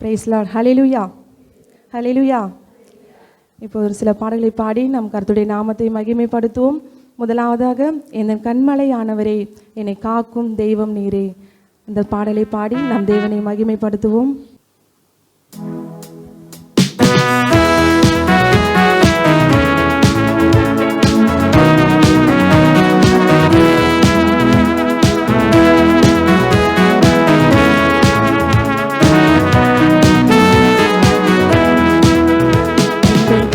Price Lord. ஹல்லேலூயா, ஹல்லேலூயா. இப்போ ஒரு சில பாடல்களை பாடி நம் கர்த்தருடைய நாமத்தை மகிமைப்படுத்துவோம். முதலாவதாக, என் கண்மலையானவரே, என்னை காக்கும் தெய்வம் நீரே. இந்த பாடலை பாடி நம் தேவனை மகிமைப்படுத்துவோம்.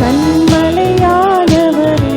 கண்மலையானவரே,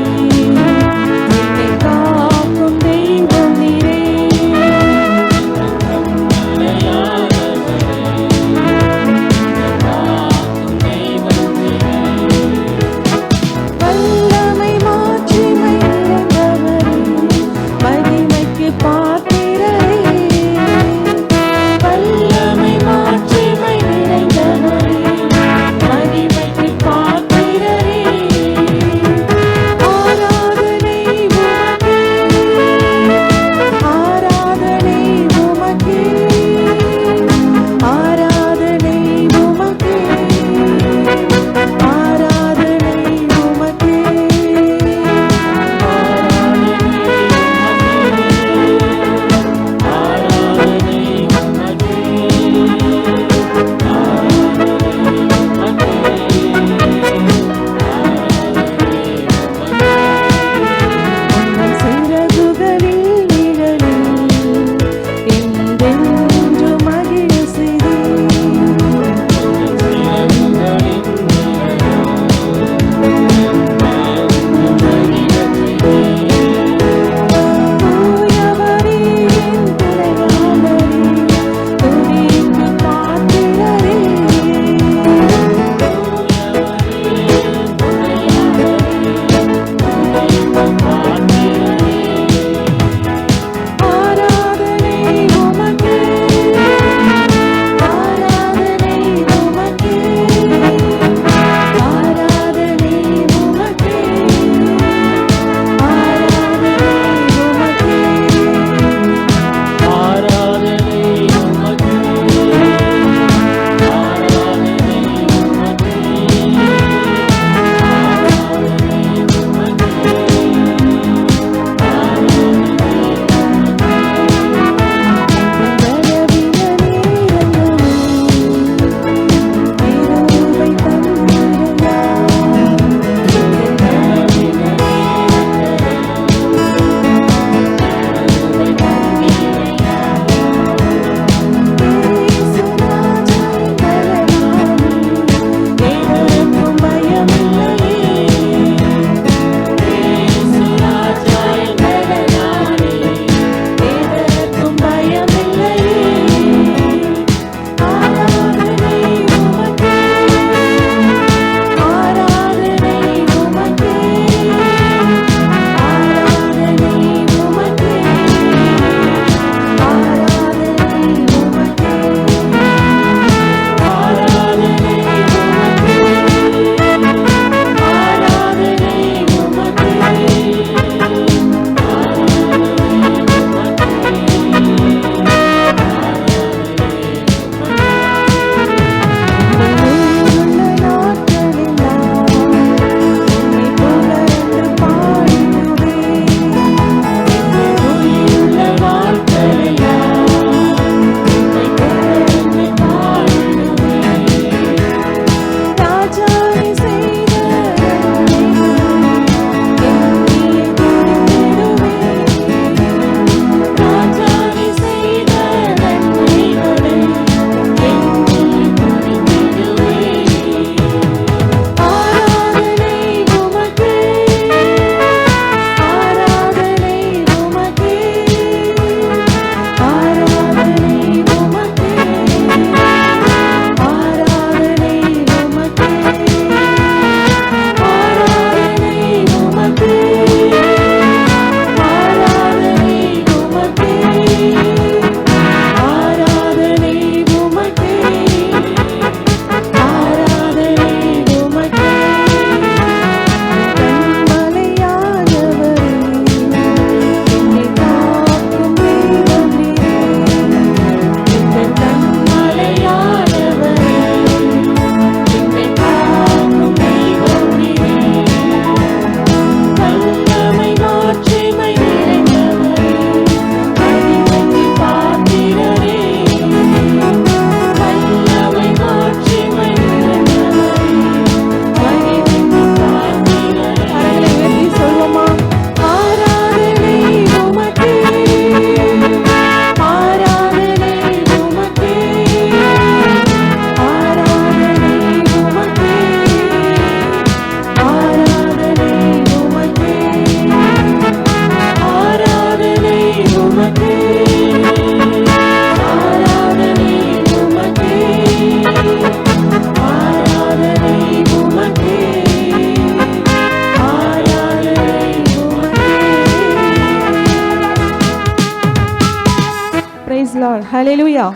ஹல்லேலூயா.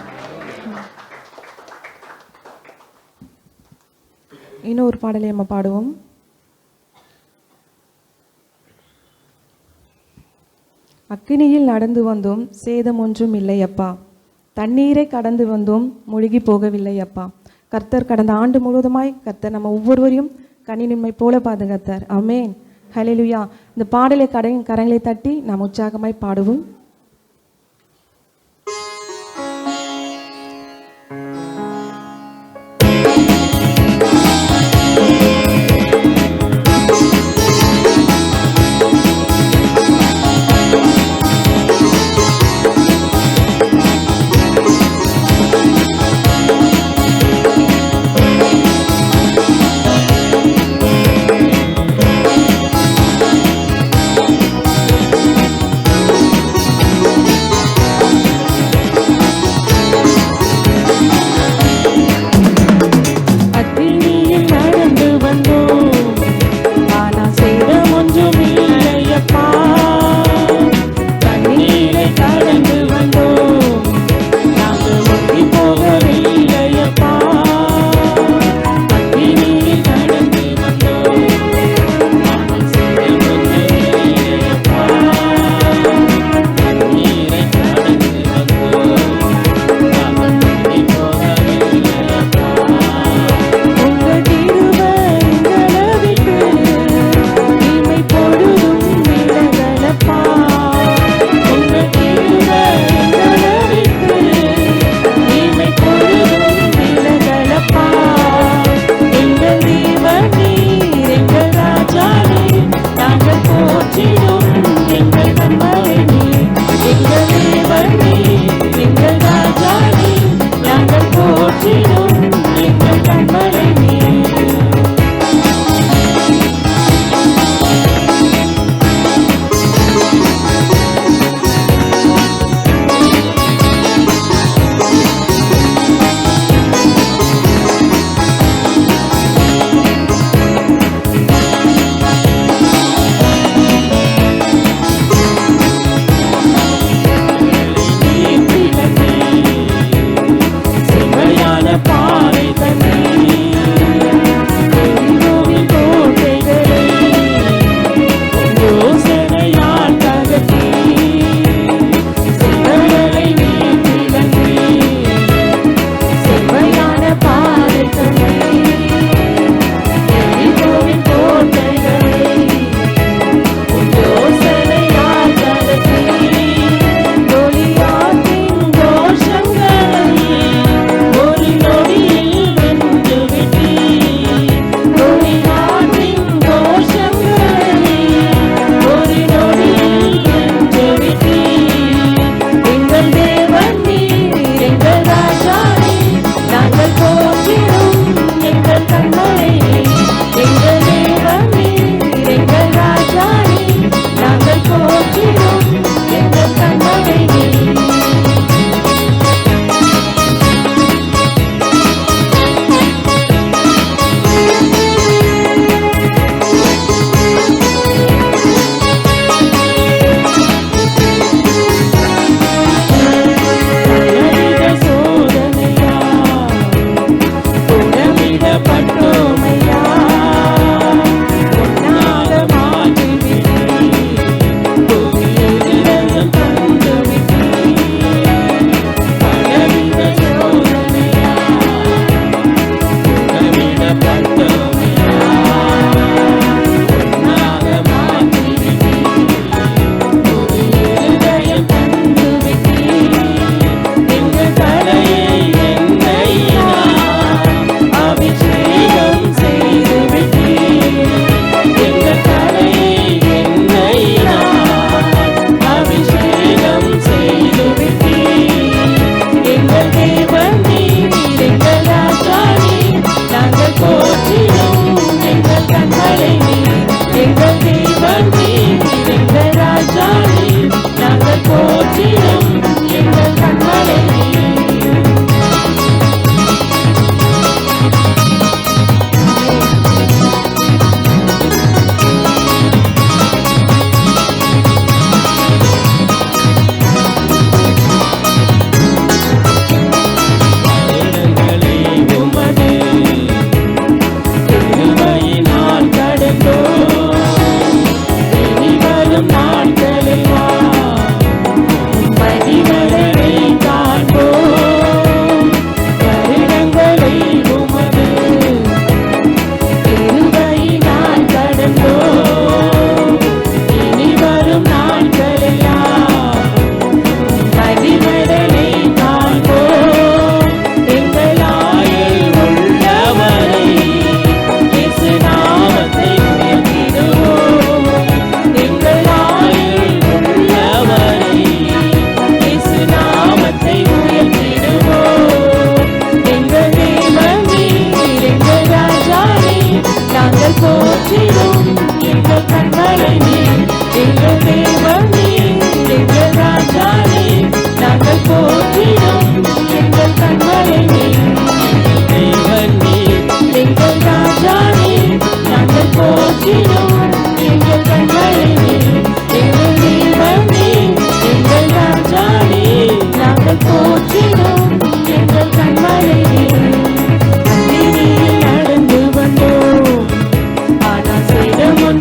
இன்னொரு பாடலை நம்ம பாடுவோம். அக்கினியில் நடந்து வந்தோம், சேதம் ஒன்றும் இல்லை அப்பா. தண்ணீரை கடந்து வந்தோம், மூழ்கி போகவில்லை அப்பா. கர்த்தர் கடந்த ஆண்டு முழுவதுமாய் கர்த்தர் நம்ம ஒவ்வொருவரையும் கண்ணினின்மை போல பாதுகாத்தார். ஆமென். ஹல்லேலூயா. இந்த பாடலை கரங்களை தட்டி நாம் உற்சாகமாய் பாடுவோம்.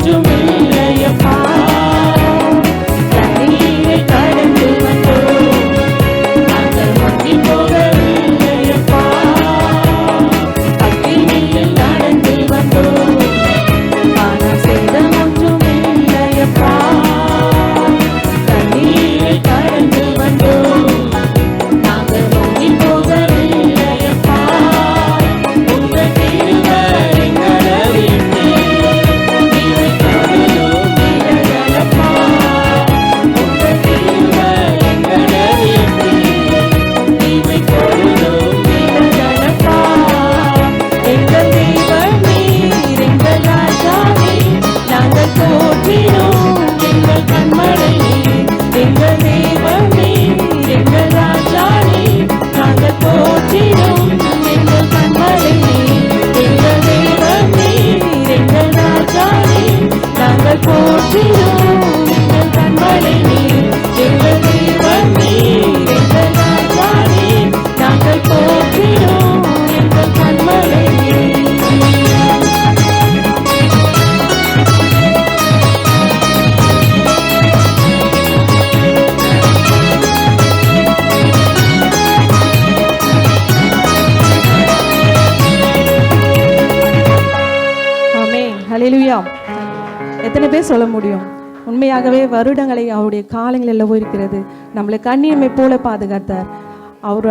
ஒன்றும் இல்லையப்பா, தண்ணீரை கடந்து வந்தோம், நாங்கள் முங்கி போகவில்லையப்பா, அக்கினியில் நடந்து வந்தோம், ஆனால் சேதம் ஒன்றும் இல்லையப்பா, தண்ணீரை கடந்து வந்தோம், நாங்கள் முங்கி போகவில்லையப்பா, உங்கள் கிருபை எங்களை விட்டு நீரை தொடுதும் விலகலப்பா, உங்கள் கிருபை எங்களை விட்டு நீரை தொடுதும் விலகலப்பா, எங்கள் தெய்வம் நீர், எங்கள் ராஜா நீர், நாங்கள் போற்றினோம் எங்கள் கண்மலை நீர், எங்கள் தெய்வம் நீர், எங்கள் ராஜா நீர், நாங்கள் போற்றினோம் எங்கள் கண்மலை நீர், எங்கள் தெய்வம் நீர், எங்கள் ராஜா நீர், நாங்கள் போற்றினோம் எங்கள் கண்மலை நீர், எங்கள் தெய்வம் நீர், எங்கள் ராஜா நீர், நாங்கள் போற்றினோம் எங்கள் கண்மலை நீர். ஆமென். ஹல்லேலூயா. எத்தனை பேர் சொல்ல முடியும்? உண்மையாகவே வருடங்களை அவருடைய காலங்களில் போயிருக்கிறது. நம்மளை கண்ணியமை போல பாதுகாத்தார். அவர்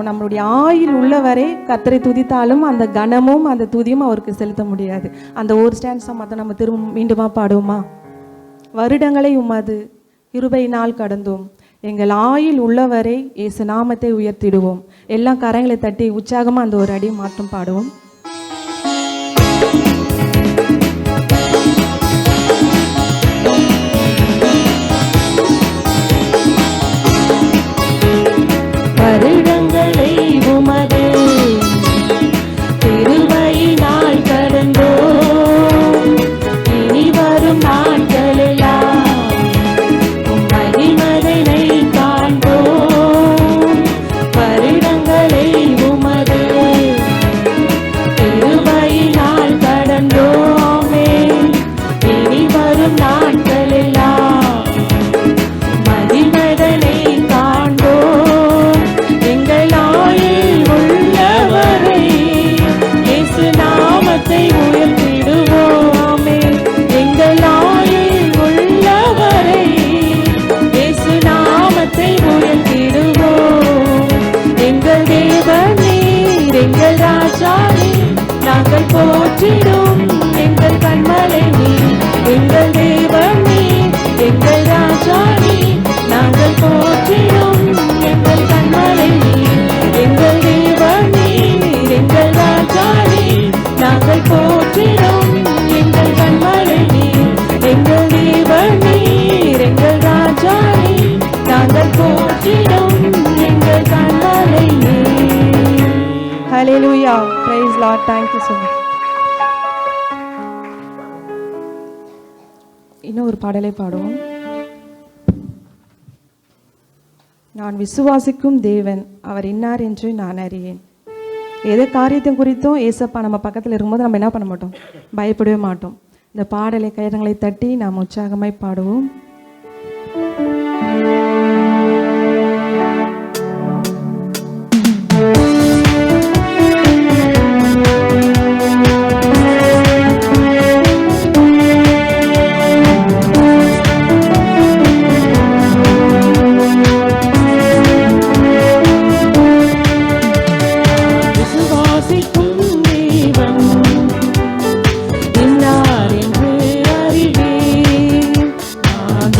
நம்மளுடைய ஆயுள் உள்ளவரை கர்த்தரை துதித்தாலும் அந்த கனமும் அந்த துதியும் அவருக்கு செலுத்த முடியாது. அந்த ஒரு ஸ்டான்ஸை மட்டும் நம்ம திரும்ப மீண்டுமா பாடுவோமா? வருடங்களை உமது கிருபையினால் கடந்தோம், எங்கள் ஆயுள் உள்ளவரை இயேசு நாமத்தை உயர்த்திடுவோம். எல்லாம் கரங்களை தட்டி உற்சாகமாக அந்த ஒரு அடி மாற்றம் பாடுவோம். வருடங்களை உமது கிருபையினால் கடந்தோம், இனி வரும் நாட்களெல்லாம் உம் மகிமையை காண்போம். வருடங்களை உமது கிருபையினால் கடந்தோமே, இனி வரும் நாட்களெல்லாம் மகிமையை காண்போம். எங்கள் ஆயுள் உள்ளவரை இயேசு நாமத்தை உயர்த்திடுவோமே, எங்கள் ஆயுள் உள்ளவரை இயேசு நாமத்தை உயர்த்திடுவோம். எங்கள் தேவன் நீர், எங்கள் ராஜா நீர், நாங்கள் போற்றிடும் எங்கள் கண்மலை நீர், எங்கள் தேவன் நீர், எங்கள் ராஜா நீர், நாங்கள் போற்றிடும் எங்கள் கண்மலை நீர், எங்கள் தேவன் நீர், எங்கள் ராஜா நீர், நாங்கள் போற்றிடும் எங்கள் கண்மலை நீர், எங்கள் தேவன் நீர், எங்கள் ராஜா நீர், நாங்கள் போற்றிடும் எங்கள் கண்மலை நீர். Hallelujah. Praise Lord. Thank you so much. இன்னும் ஒரு பாடலை பாடுவோம். நான் விசுவாசிக்கும் தேவன் அவர் இன்னார் என்று நான் அறியேன். எது காரியத்தை குறித்தும் ஏசப்பா நம்ம பக்கத்தில் இருக்கும்போது நம்ம என்ன பண்ண மாட்டோம்? பயப்படவே மாட்டோம். இந்த பாடலை கயிறங்களை தட்டி நாம் உற்சாகமாய் பாடுவோம். விசுவாசிக்கும் தேவன் இன்னார் என்று அறிவேன், நான்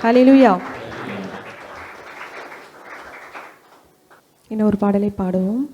ஹல்லேலூயா. இன்னொரு பாடலை பாடுவோம்.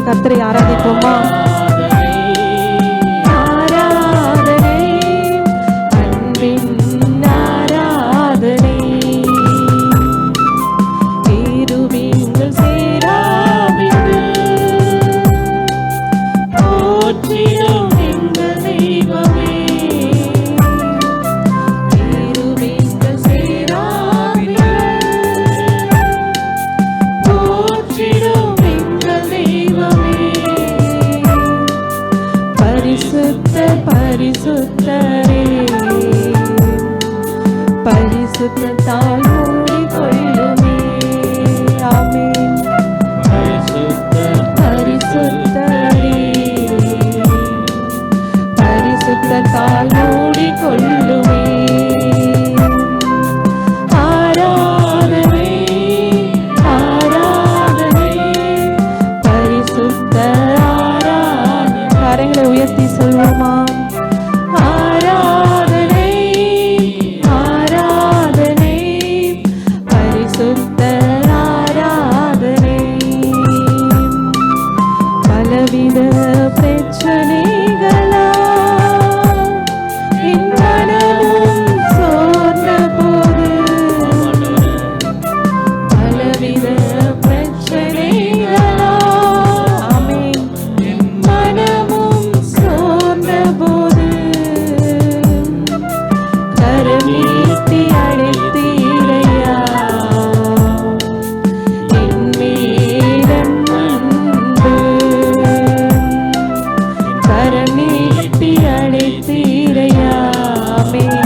கர்த்தரை ஆராதிப்போமா? ஆராதனை, அன்பின் ஆராதனை, கேருபீன்கள் சேராபீன்கள் போற்றிடும் எங்கள் தெய்வமே. கேருபீன்கள் சேராபீன்கள் போற்றிடும் எங்கள் தெய்வமே. பரிசுத்த பரிசுத்தரே, பரிசுத்தத்தால் மூடிக்கொள்ளுமே. ஆமென். பரிசுத்தரே, பரிசுத்தத்தால் மூடிக்கொள்ளுமே. ஆராதனை, ஆராதனை, பரிசுத்த ஆராதனை. கரங்களை உயர்த்தி சொல்வோமா? ஆராதனை, ஆராதனை, பரிசுத்த ஆராதனை. பலவித பிரச்சனைகளா என் மனமும் சோர்ந்த போது, பலவித பிரச்சனைகளா ஆமென் என் மனமும் சோர்ந்த போது, கரம் நீட்டி அழைத்தீரையா என் மேலும் அன்பு. கரம் நீட்டி அழைத்தீரையா ஆமென்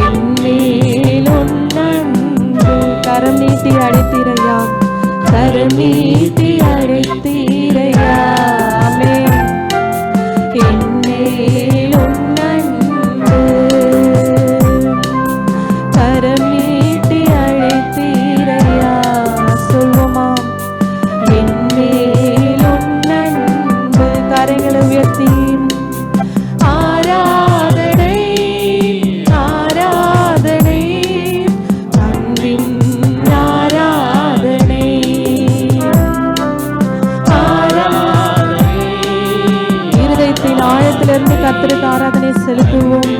என் மேலும் அன்பு. கரம் நீட்டி அழைத்தீரையா, கரம் நீட்டி அழைத்தீரையா ஆமென் என் மேலும் அன்பு. கரம் நீட்டி அழைத்தீரையா. சொல்வோமா? என் மேலும் அன்பு. கரங்களை உயர்த்தி ஆராதனை, ஆராதனை, அன்பின் ஆராதனை, ஆராதனை. இருதயத்தின் ஆழத்திலிருந்து கர்த்தருக்கு ஆராதனை செலுத்துவோம்.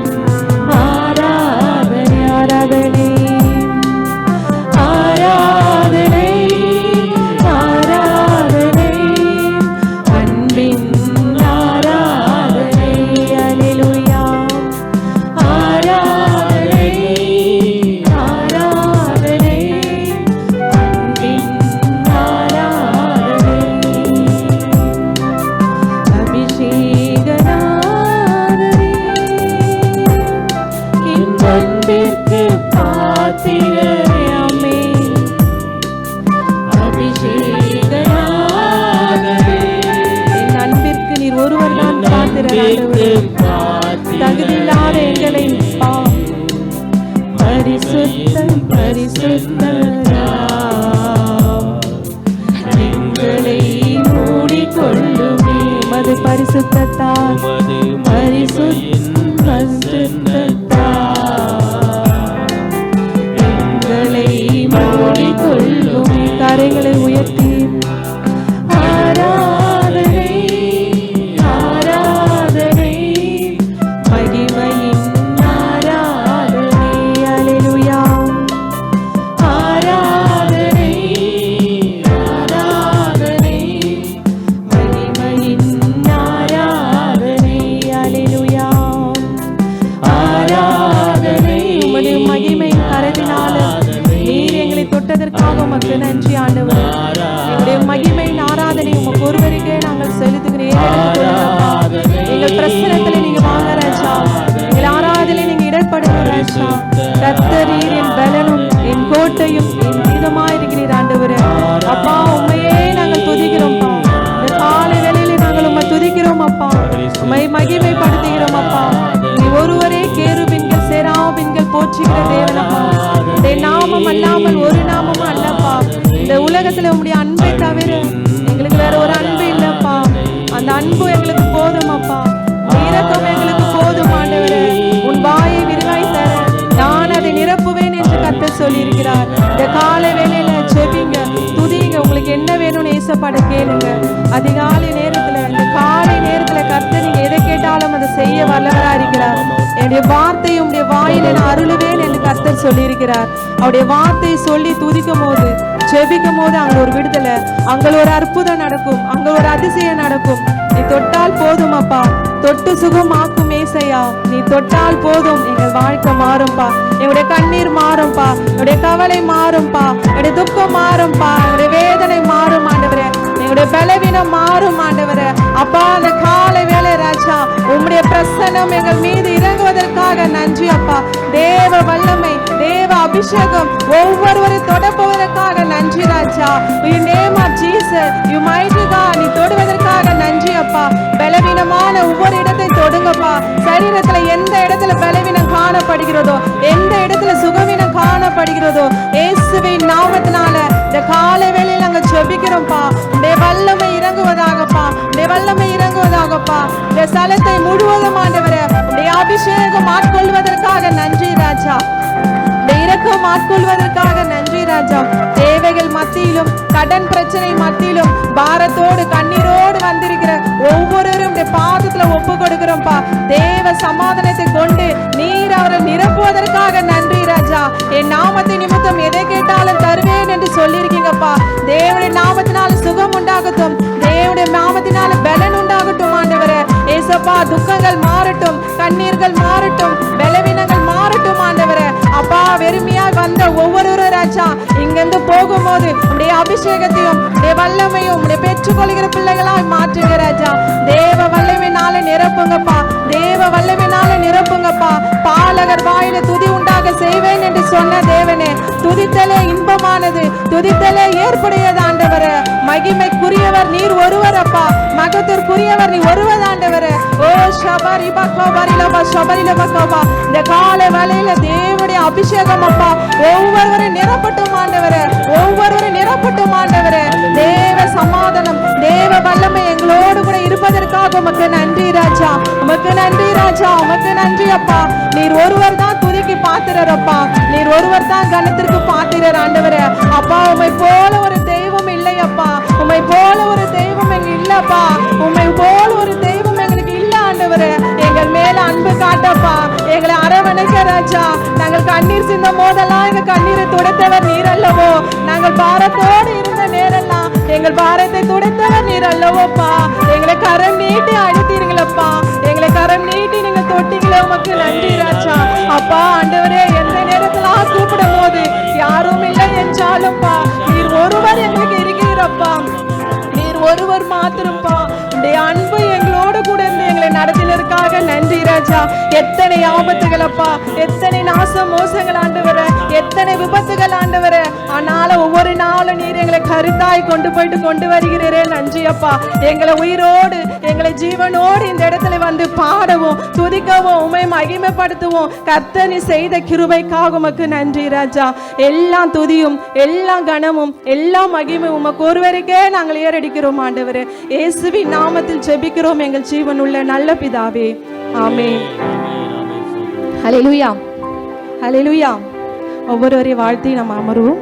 ஆராதனை, ஆராதனை, ஆராதனை, ஆராதனை, அன்பின் ஆராதனை. அல்லேலூயா. ஆராதனை, ஆராதனை, அன்பின் ஆராதனை. அபிஷேகநாதரே, என் அன்பிற்கு பாத்திரரே ஆமென். அபிஷேகநாதரே, என் அன்பிற்கு நீர் ஒருவர் தான் பாத்திரர் ஆண்டவரே. தகுதியில்லாத எங்களை பரிசுத்தம் பரிசுத்தரா எங்களை மூடிக்கொள்ளுமே. உமது பரிசுத்தத்தால், பரிசுத்தத்தால் எங்களை மூடிக்கொள்ளுமே. கரைகளை உயர்த்தி ஆராதனை, ஆராதனை, மகிமையின் ஆராதனை. அல்லேலூயா. ஆராதனை, ஆராதனை, மகிமையின் ஆராதனை. அல்லேலூயா. ஆராதனை. உமது மகிமையின் கரத்தினால நீர் எங்களை தொட்டதற்காக உமக்கு நன்றி ஆண்டவரே. எங்களுடைய மகிமையின் ஆராதனை உமக்கு ஒருவருக்கே நாங்கள் செலுத்துகிறேன். எங்கள் பிரசனத்தில் நீங்க வாங்க ராஜா. எங்கள் ஆராதனை நீங்க இடப்படுங்க ராஜா. கர்த்தரீர் என் பலனும் என் கோட்டையும் என் கீதமாயிருக்கிறீர் ஆண்டவரே. அப்பா உண்மையே நாங்கள் துதிக்கிறோம்ப்பா. இந்த காலை வேளையிலே நாங்கள் உம்மை துதிக்கிறோம் அப்பா. உம்மை மகிமைப்படுத்துகிறோம் அப்பா. நீ ஒருவரே கேருபீன்கள் சேராபீன்கள் போற்றுகிற தேவனப்பா. இந்த நாமம் அல்லாமல் ஒரு நாமமும் அல்லப்பா. இந்த உலகத்துல உம்முடைய அன்பை தவிர எங்களுக்கு வேற ஒரு அன்பு இல்லப்பா. அந்த அன்பு எங்களுக்கு போதும் அப்பா. இரக்கம் எங்களுக்கு போதும் ஆண்டவரே. உன் வாயை விரிவாய் தர நான் அதை நிரப்புவேன் என்று கர்த்தர் சொல்லியிருக்கிறார். இந்த காலை வேளையில ஜெபிங்க, துதிங்க. உங்களை உங்களுக்கு என்ன வேணும்னு ஏசப்பாட கேளுங்க. அதிகாலை நேரத்துல, இந்த காலை நேரத்துல கர்த்தர் நீங்க எதை கேட்டாலும் அதை செய்ய வல்லவரா இருக்கிறார். என்னுடைய வார்த்தை உங்களுடைய வாயில நான் அருளுவேன் என்று கர்த்தர் சொல்லி இருக்கிறார். அவருடைய வார்த்தையை சொல்லி துதிக்கும் போது, ஜெபிக்கும் போது அங்க ஒரு விடுதலை, அங்க ஒரு அற்புதம் நடக்கும், அங்க ஒரு அதிசயம் நடக்கும். நீ தொட்டால் போதும் அப்பா, தொட்டு சுகமாக்கும் ஏசையா. நீ தொட்டால் போதும், எங்கள் வாழ்க்கை மாறும்பா, என்னுடைய கண்ணீர் மாறும்பா, என்னுடைய கவலை மாறும்பா, என்னுடைய துக்கம் மாறும்பா, என்னுடைய வேதனை மாறும் ஆண்டவரே, எங்களுடைய பலவீனம் மாறும் ஆண்டவரே. அப்பா, அந்த காலை வேளை ராஜா உம்முடைய பிரசன்னம் எங்கள் மீது இறங்குவதற்காக நன்றி அப்பா. தேவ வல்லமை, தேவ அபிஷேகம் ஒவ்வொருவரை தொடப்பதற்காக நன்றி ராஜா. In name of Jesus, you mighty God, நீ தொடுவதற்காக நன்றி அப்பா. பலவீனமான ஒவ்வொரு இடத்தை தொடுங்கப்பா. சரீரத்துல எந்த இடத்துல பலவீனம் காணப்படுகிறதோ, எந்த இடத்துல சுகவீனம் காணப்படுகிறதோ, இயேசுவின் நாமத்தினால இந்த காலை வேளையில் நாங்க ஜெபிக்கிறோம்ப்பா. உடைய வல்லமை இறங்குவதாகப்பா, உடைய வல்லமை இறங்குவதாகப்பா. இந்த ஸ்தலத்தை முழுவதும் ஆண்டவரே உடைய அபிஷேகம் ஆட்கொள்வதற்காக நன்றி ராஜா. இரக்கம் ஆட்கொள்வதற்காக நன்றி ராஜா. தேவைகள் மத்தியிலும், கடன் பிரச்சனை மத்தியிலும், பாரத்தோடு கண்ணீரோடு வந்திருக்கிற ஒவ்வொருவரும் பாதத்துல ஒப்பு கொடுக்கிறோம்ப்பா. தேவ சமாதானத்தை கொண்டு நீர் அவரை நிரப்புவதற்காக நன்றி ராஜா. என் நாமத்தை நிமித்தம் எதை கேட்டாலும் தருவேன் என்று சொல்லியிருக்கீங்கப்பா. தேவனுடைய நாமத்தினால சுகம் உண்டாகட்டும், தேவனுடைய நாமத்தினால பலன் உண்டாகட்டும் ஆண்டவரே. ஏசப்பா, துக்கங்கள் மாறட்டும், கண்ணீர்கள் மாறட்டும், பலவீனங்கள் மாறட்டும் ஆண்டவரே. அப்பா, வெறுமையாய் வந்த ஒவ்வொருவரும் ராஜா இங்கிருந்து போகும்போது உடைய அபிஷேகத்தையும் உடைய வல்லமையும் உடைய பெற்றுக்கொள்கிற பிள்ளைகளாய் மாற்றுங்க ராஜா. தேவ வல்லமையினால நிரப்புங்கப்பா, தேவ வல்லமையினால நிரப்புங்கப்பா. பாலகர் வாயில துதி உண்டாக செய்வேன் என்று சொன்ன தேவனே, துதித்தலே இன்பமானது, துதித்தலே ஏற்புடையது ஆண்டவரே. மகிமைக்குரியவர் நீர் ஒருவர் அப்பா, மகத்திற்குரியவர் நீ ஒருவர் ஆண்டவரே. ஓ ஷபரி பக்கோ பரிலபா ஷபரில பக்கோபா. இந்த காலை வேளையில தேவனுடைய அபிஷேகம் அப்பா ஒவ்வொருவரும் நிரப்பட்டும் ஆண்டவரே, ஒவ்வொருவரும் நிரப்பட்டும் ஆண்டவரே. தேவ சமாதானம், தேவ வல்லமை எங்களோடு கூட இருப்பதற்காக உமக்கு நன்றி ராஜா, உமக்கு நன்றி ராஜா, உமக்கு நன்றி அப்பா. நீர் ஒருவர் தான் துதிக்கு பாத்திரர் அப்பா, நீர் ஒருவர் தான் கனத்திற்கு பாத்திரர் ஆண்டவரே. அப்பா, உம்மை போல ஒரு தெய்வம் இல்லை அப்பா, உம்மை போல ஒரு தெய்வம் எங்க இல்லப்பா, உம்மை போல ஒரு தெய்வம் எங்களுக்கு இல்ல ஆண்டவரே. எங்கள் மேல அன்பு காட்டப்பா, எங்களை அரவணைக்க ராஜா. நாங்கள் கண்ணீர் சிந்தும் போதெல்லாம் எங்க கண்ணீரை துடைத்தவர் நீர் அல்லவோ, நாங்கள் பாரத்தோடு இருந்த நேரெல்லாம் எங்கள் பாரத்தை துடைத்தவர் நீர் அல்லவோப்பா. எங்களை கரம் நீட்டி அழுத்தீங்களப்பா, எங்களை கரம் நீட்டி நீங்க தொட்டீங்களே, உமக்கு நன்றி ராஜா. அப்பா ஆண்டவரே, எந்த நேரத்துல கூப்பிடும் போது யாரும் இல்லை என்றாலும்ப்பா நீர் ஒருவர் எங்களுக்கு இருக்கிறப்பா, நீர் ஒருவர் மாத்திரம்ப்பா. உடைய அன்பு எங்களோடு கூட இருந்து எங்களை நடத்தினருக்காக நன்றி ராஜா. எத்தனை ஆபத்துகள் அப்பா, எத்தனை நாச மோசங்கள் ஆண்டவரே, எத்தனை விபத்துகள் ஆண்டவரே. ஆனாலும் ஒவ்வொரு நாளும் நீர் எங்களை கருத்தாய் கொண்டு வருகிறீரே, நன்றி அப்பா. எங்களை உயிரோடு, எங்களை ஜீவனோடு இந்த இடத்துல வந்து பாடவும், துதிக்கவும், உம்மை மகிமைப்படுத்துவோம். கர்த்தர் நீ செய்த கிருபைக்காக உமக்கு நன்றி ராஜா. எல்லா துதியும், எல்லா கனமும், எல்லா மகிமையும் உமக்கு ஒருவருக்கே நாங்கள் ஏறடிக்கிறோம் ஆண்டவரே. இயேசுவின் நாமத்தில் ஜெபிக்கிறோம் எங்கள் ஜீவனுள்ள நல்ல பிதாவே, ஆமென். ஹல்லேலூயா, ஹல்லேலூயா. ஒவ்வொருவரையும் வாழ்த்தி நம்ம அமருவோம்.